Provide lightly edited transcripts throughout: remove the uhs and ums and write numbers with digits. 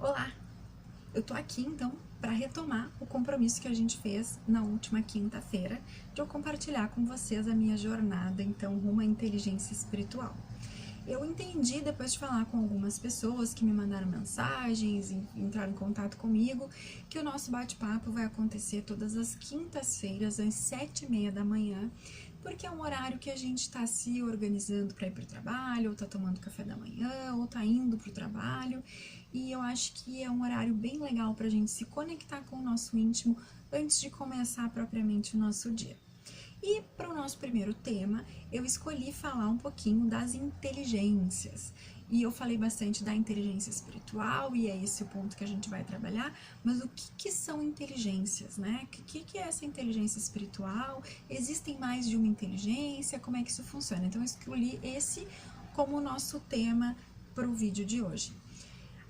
Olá! Eu tô aqui então para retomar o compromisso que a gente fez na última quinta-feira de eu compartilhar com vocês a minha jornada então rumo à inteligência espiritual. Eu entendi depois de falar com algumas pessoas que me mandaram mensagens, entraram em contato comigo, que o nosso bate-papo vai acontecer todas as quintas-feiras às 7h30 da manhã, porque é um horário que a gente está se organizando para ir para o trabalho, ou está tomando café da manhã, ou está indo para o trabalho, e eu acho que é um horário bem legal para a gente se conectar com o nosso íntimo antes de começar propriamente o nosso dia. E para o nosso primeiro tema, eu escolhi falar um pouquinho das inteligências. E eu falei bastante da inteligência espiritual, e é esse o ponto que a gente vai trabalhar, mas o que são inteligências, né? O que é essa inteligência espiritual? Existem mais de uma inteligência? Como é que isso funciona? Então eu escolhi esse como o nosso tema para o vídeo de hoje.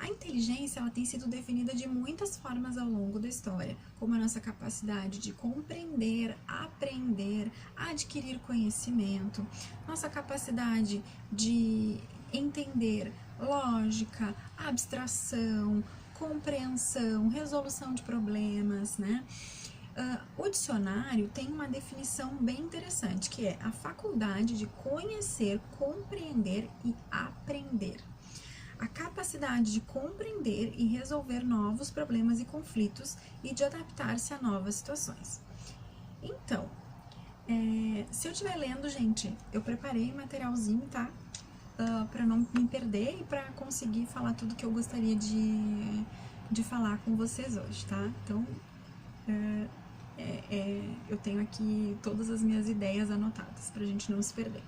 A inteligência ela tem sido definida de muitas formas ao longo da história, como a nossa capacidade de compreender, aprender, adquirir conhecimento, nossa capacidade de entender lógica, abstração, compreensão, resolução de problemas, né? O dicionário tem uma definição bem interessante, que é a faculdade de conhecer, compreender e aprender. A capacidade de compreender e resolver novos problemas e conflitos e de adaptar-se a novas situações. Então, se eu estiver lendo, gente, eu preparei um materialzinho, tá? Para não me perder e para conseguir falar tudo que eu gostaria de falar com vocês hoje, tá? Então, eu tenho aqui todas as minhas ideias anotadas pra gente não se perder.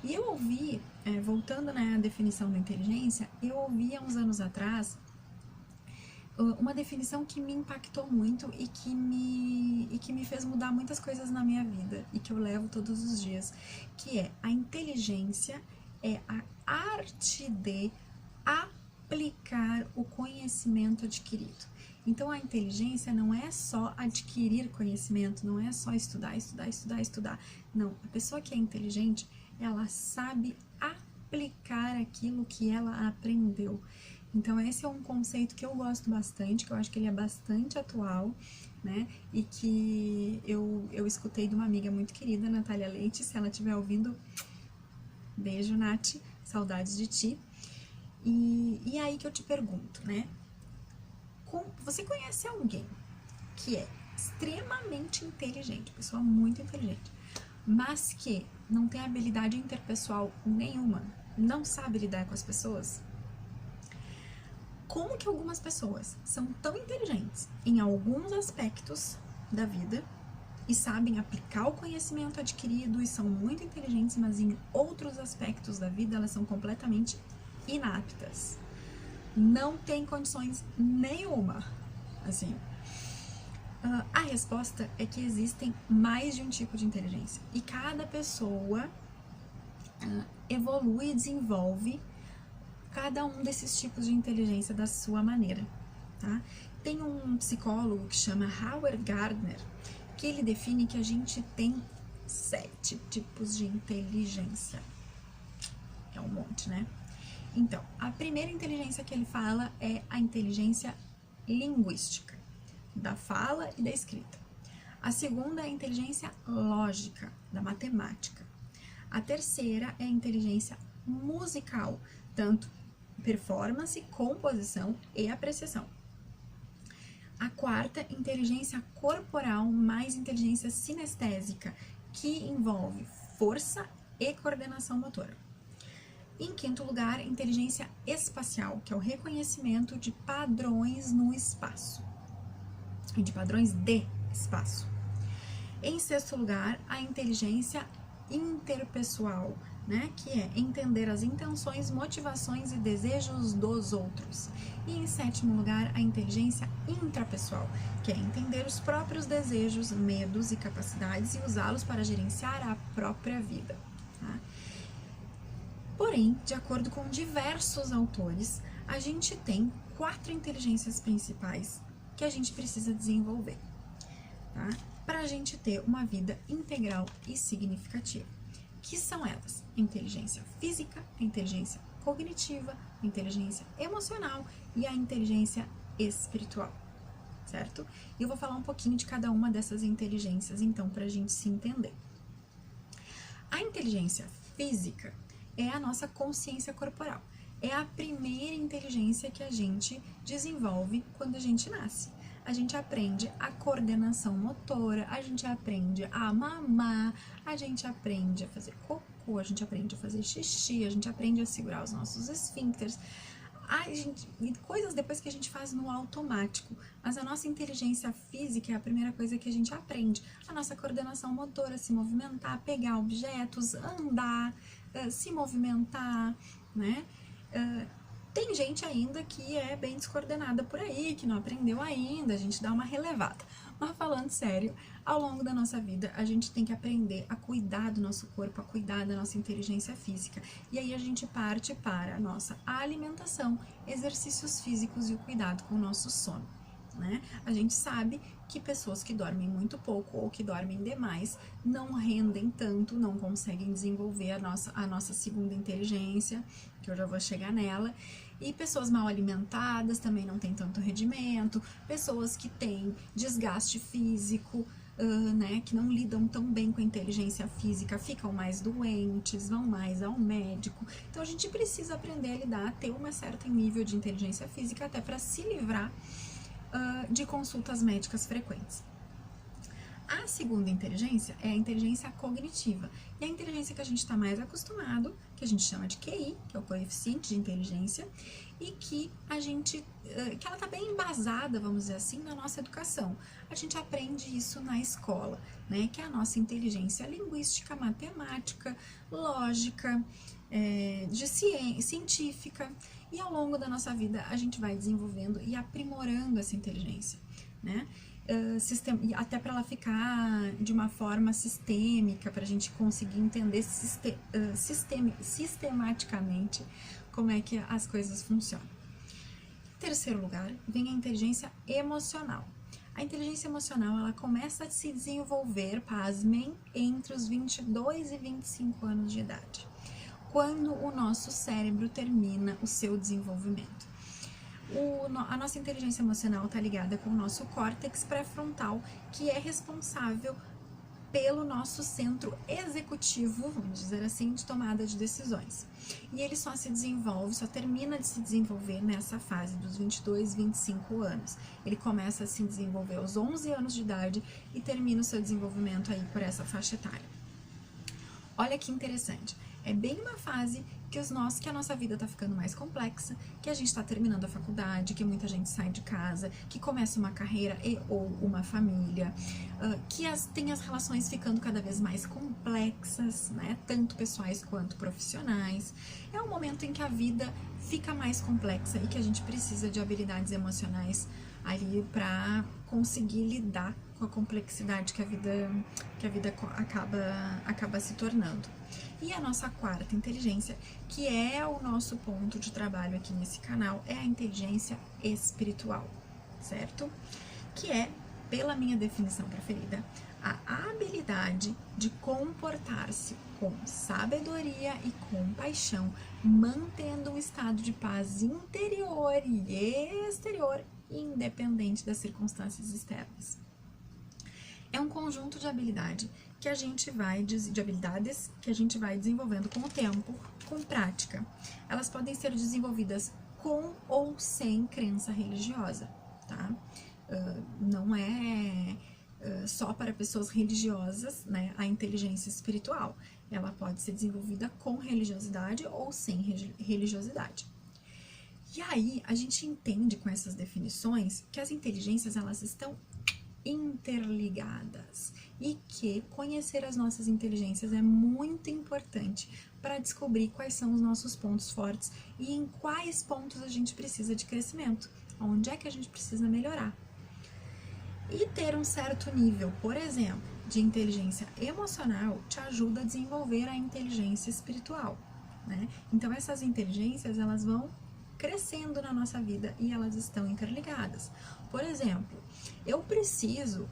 E eu ouvi, voltando à definição da inteligência, eu ouvi há uns anos atrás uma definição que me impactou muito e que me fez mudar muitas coisas na minha vida e que eu levo todos os dias, que é a inteligência é a arte de aplicar o conhecimento adquirido. Então a inteligência não é só adquirir conhecimento, não é só estudar. Não, a pessoa que é inteligente, ela sabe aplicar aquilo que ela aprendeu. Então esse é um conceito que eu gosto bastante, que eu acho que ele é bastante atual, né? E que eu escutei de uma amiga muito querida, Natália Leite. Se ela estiver ouvindo, beijo, Nath, saudades de ti. E aí que eu te pergunto, né? Você conhece alguém que é extremamente inteligente, pessoa muito inteligente, mas que não tem habilidade interpessoal nenhuma, não sabe lidar com as pessoas? Como que algumas pessoas são tão inteligentes em alguns aspectos da vida e sabem aplicar o conhecimento adquirido e são muito inteligentes, mas em outros aspectos da vida elas são completamente inaptas? Não tem condições nenhuma, assim. A resposta é que existem mais de um tipo de inteligência e cada pessoa evolui e desenvolve cada um desses tipos de inteligência da sua maneira, tá? Tem um psicólogo que chama Howard Gardner, que ele define que a gente tem 7 tipos de inteligência. É um monte, né? Então, a primeira inteligência que ele fala é a inteligência linguística, da fala e da escrita. A segunda é a inteligência lógica, da matemática. A terceira é a inteligência musical, tanto performance, composição e apreciação. A quarta, inteligência corporal mais inteligência sinestésica, que envolve força e coordenação motora. Em quinto lugar, inteligência espacial, que é o reconhecimento de padrões no espaço, de padrões de espaço. Em sexto lugar, a inteligência interpessoal, né, que é entender as intenções, motivações e desejos dos outros. E em sétimo lugar, a inteligência intrapessoal, que é entender os próprios desejos, medos e capacidades e usá-los para gerenciar a própria vida. Tá? Porém, de acordo com diversos autores, a gente tem 4 inteligências principais que a gente precisa desenvolver, tá? Para a gente ter uma vida integral e significativa. Que são elas? A inteligência física, a inteligência cognitiva, a inteligência emocional e a inteligência espiritual, certo? E eu vou falar um pouquinho de cada uma dessas inteligências, então, para a gente se entender. A inteligência física é a nossa consciência corporal. É a primeira inteligência que a gente desenvolve quando a gente nasce. A gente aprende a coordenação motora, a gente aprende a mamar, a gente aprende a fazer cocô, a gente aprende a fazer xixi, a gente aprende a segurar os nossos esfíncteres. Coisas depois que a gente faz no automático, mas a nossa inteligência física é a primeira coisa que a gente aprende. A nossa coordenação motora, se movimentar, pegar objetos, andar, se movimentar, né? Tem gente ainda que é bem descoordenada por aí, que não aprendeu ainda, a gente dá uma relevada. Mas falando sério, ao longo da nossa vida, a gente tem que aprender a cuidar do nosso corpo, a cuidar da nossa inteligência física. E aí a gente parte para a nossa alimentação, exercícios físicos e o cuidado com o nosso sono, né? A gente sabe que pessoas que dormem muito pouco ou que dormem demais não rendem tanto, não conseguem desenvolver a nossa segunda inteligência, que eu já vou chegar nela. E pessoas mal alimentadas também não têm tanto rendimento, pessoas que têm desgaste físico, né, que não lidam tão bem com a inteligência física, ficam mais doentes, vão mais ao médico. Então a gente precisa aprender a lidar, a ter um certo nível de inteligência física até para se livrar de consultas médicas frequentes. A segunda inteligência é a inteligência cognitiva. E a inteligência que a gente está mais acostumado, que a gente chama de QI, que é o coeficiente de inteligência, e que que ela está bem embasada, vamos dizer assim, na nossa educação. A gente aprende isso na escola, né? Que é a nossa inteligência linguística, matemática, lógica, científica. E ao longo da nossa vida a gente vai desenvolvendo e aprimorando essa inteligência, né? Até para ela ficar de uma forma sistêmica, para a gente conseguir entender sistematicamente como é que as coisas funcionam. Em terceiro lugar, vem a inteligência emocional. A inteligência emocional, ela começa a se desenvolver, pasmem, entre os 22 e 25 anos de idade, quando o nosso cérebro termina o seu desenvolvimento. A nossa inteligência emocional está ligada com o nosso córtex pré-frontal, que é responsável pelo nosso centro executivo, vamos dizer assim, de tomada de decisões. E ele só termina de se desenvolver nessa fase dos 22, 25 anos. Ele começa a se desenvolver aos 11 anos de idade e termina o seu desenvolvimento aí por essa faixa etária. Olha que interessante. É bem uma fase que a nossa vida está ficando mais complexa, que a gente está terminando a faculdade, que muita gente sai de casa, que começa uma carreira ou uma família, que tem as relações ficando cada vez mais complexas, né? Tanto pessoais quanto profissionais. É um momento em que a vida fica mais complexa e que a gente precisa de habilidades emocionais ali para conseguir lidar com a complexidade que a vida acaba se tornando. E a nossa quarta inteligência, que é o nosso ponto de trabalho aqui nesse canal, é a inteligência espiritual, certo? Que é, pela minha definição preferida, a habilidade de comportar-se com sabedoria e compaixão, mantendo um estado de paz interior e exterior, independente das circunstâncias externas. É um conjunto de habilidades que a gente vai desenvolvendo com o tempo, com prática. Elas podem ser desenvolvidas com ou sem crença religiosa, tá? Não é só para pessoas religiosas, né, a inteligência espiritual. Ela pode ser desenvolvida com religiosidade ou sem religiosidade. E aí, a gente entende com essas definições que as inteligências, elas estão interligadas e que conhecer as nossas inteligências é muito importante para descobrir quais são os nossos pontos fortes e em quais pontos a gente precisa de crescimento, onde é que a gente precisa melhorar. E ter um certo nível, por exemplo, de inteligência emocional te ajuda a desenvolver a inteligência espiritual, né? Então essas inteligências, elas vão crescendo na nossa vida e elas estão interligadas. Por exemplo, eu preciso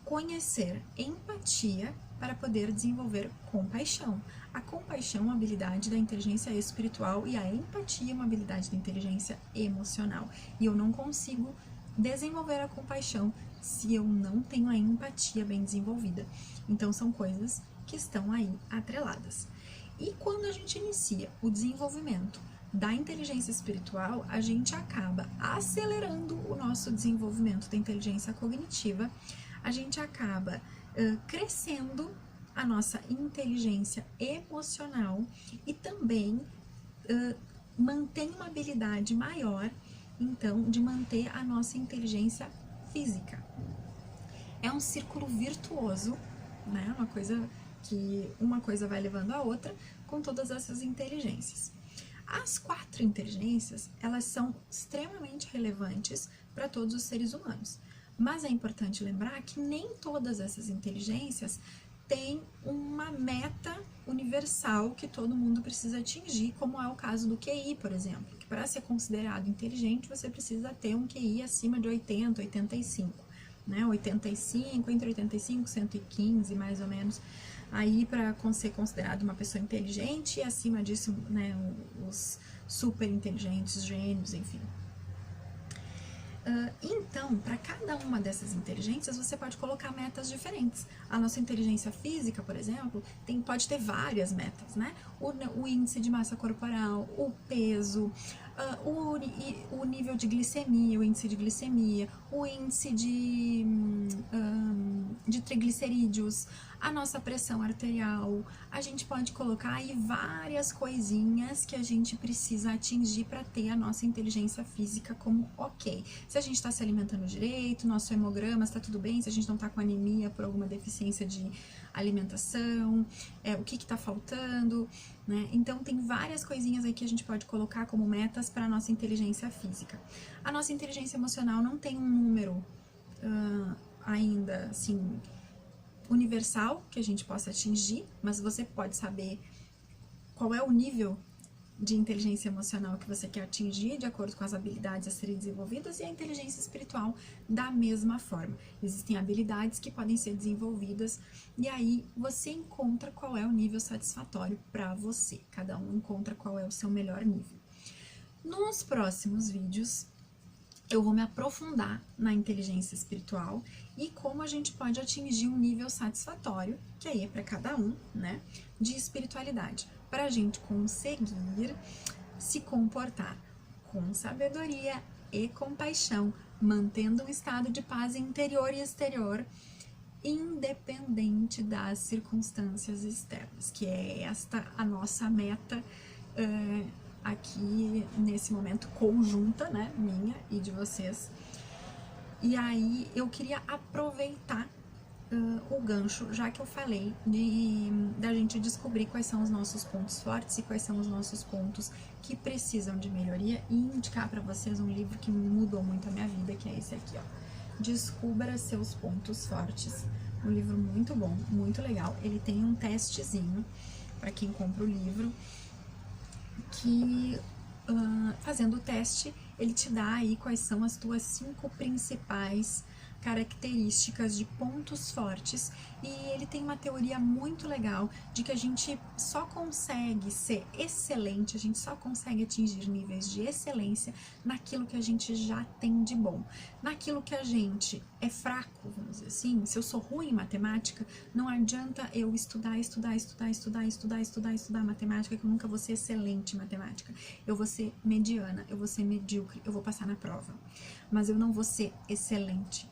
conhecer empatia para poder desenvolver compaixão. A compaixão é uma habilidade da inteligência espiritual e a empatia é uma habilidade da inteligência emocional. E eu não consigo desenvolver a compaixão se eu não tenho a empatia bem desenvolvida. Então, são coisas que estão aí atreladas. E quando a gente inicia o desenvolvimento da inteligência espiritual, a gente acaba acelerando o nosso desenvolvimento da inteligência cognitiva, a gente acaba crescendo a nossa inteligência emocional e também mantém uma habilidade maior, então, de manter a nossa inteligência física. É um círculo virtuoso, né? Uma coisa vai levando a outra com todas essas inteligências. As 4 inteligências, elas são extremamente relevantes para todos os seres humanos, mas é importante lembrar que nem todas essas inteligências têm uma meta universal que todo mundo precisa atingir, como é o caso do QI, por exemplo, que para ser considerado inteligente você precisa ter um QI acima de 80, 85, né? 85, entre 85 e 115, mais ou menos. Aí, para ser considerado uma pessoa inteligente, e acima disso, né, os super inteligentes, gênios, enfim. Então, para cada uma dessas inteligências, você pode colocar metas diferentes. A nossa inteligência física, por exemplo, pode ter várias metas, né? O índice de massa corporal, o peso, o nível de glicemia, o índice de glicemia, o índice de triglicerídeos, a nossa pressão arterial. A gente pode colocar aí várias coisinhas que a gente precisa atingir para ter a nossa inteligência física como ok. Se a gente está se alimentando direito, nosso hemograma está tudo bem, se a gente não está com anemia por alguma deficiência de alimentação, o que está faltando, né? Então tem várias coisinhas aí que a gente pode colocar como metas para a nossa inteligência física. A nossa inteligência emocional não tem um número ainda assim universal que a gente possa atingir, mas você pode saber qual é o nível de inteligência emocional que você quer atingir de acordo com as habilidades a serem desenvolvidas, e a inteligência espiritual da mesma forma. Existem habilidades que podem ser desenvolvidas e aí você encontra qual é o nível satisfatório para você. Cada um encontra qual é o seu melhor nível. Nos próximos vídeos eu vou me aprofundar na inteligência espiritual e como a gente pode atingir um nível satisfatório, que aí é para cada um, né, de espiritualidade, para a gente conseguir se comportar com sabedoria e compaixão, mantendo um estado de paz interior e exterior, independente das circunstâncias externas, que é esta a nossa meta aqui nesse momento conjunta, né, minha e de vocês. E aí eu queria aproveitar o gancho, já que eu falei da gente descobrir quais são os nossos pontos fortes e quais são os nossos pontos que precisam de melhoria, e indicar para vocês um livro que mudou muito a minha vida, que é esse aqui, ó, Descubra Seus Pontos Fortes. Um livro muito bom, muito legal. Ele tem um testezinho para quem compra o livro, que fazendo o teste, ele te dá aí quais são as tuas 5 principais características de pontos fortes, e ele tem uma teoria muito legal de que a gente só consegue ser excelente, a gente só consegue atingir níveis de excelência naquilo que a gente já tem de bom. Naquilo que a gente é fraco, vamos dizer assim, se eu sou ruim em matemática, não adianta eu estudar matemática, que eu nunca vou ser excelente em matemática. Eu vou ser mediana, eu vou ser medíocre, eu vou passar na prova, mas eu não vou ser excelente.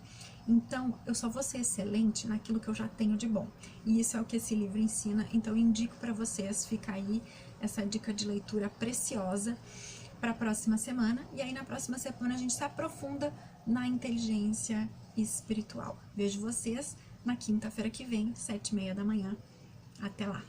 Então, eu só vou ser excelente naquilo que eu já tenho de bom. E isso é o que esse livro ensina. Então, eu indico para vocês, fica aí essa dica de leitura preciosa para a próxima semana. E aí, na próxima semana, a gente se aprofunda na inteligência espiritual. Vejo vocês na quinta-feira que vem, 7h30 da manhã. Até lá!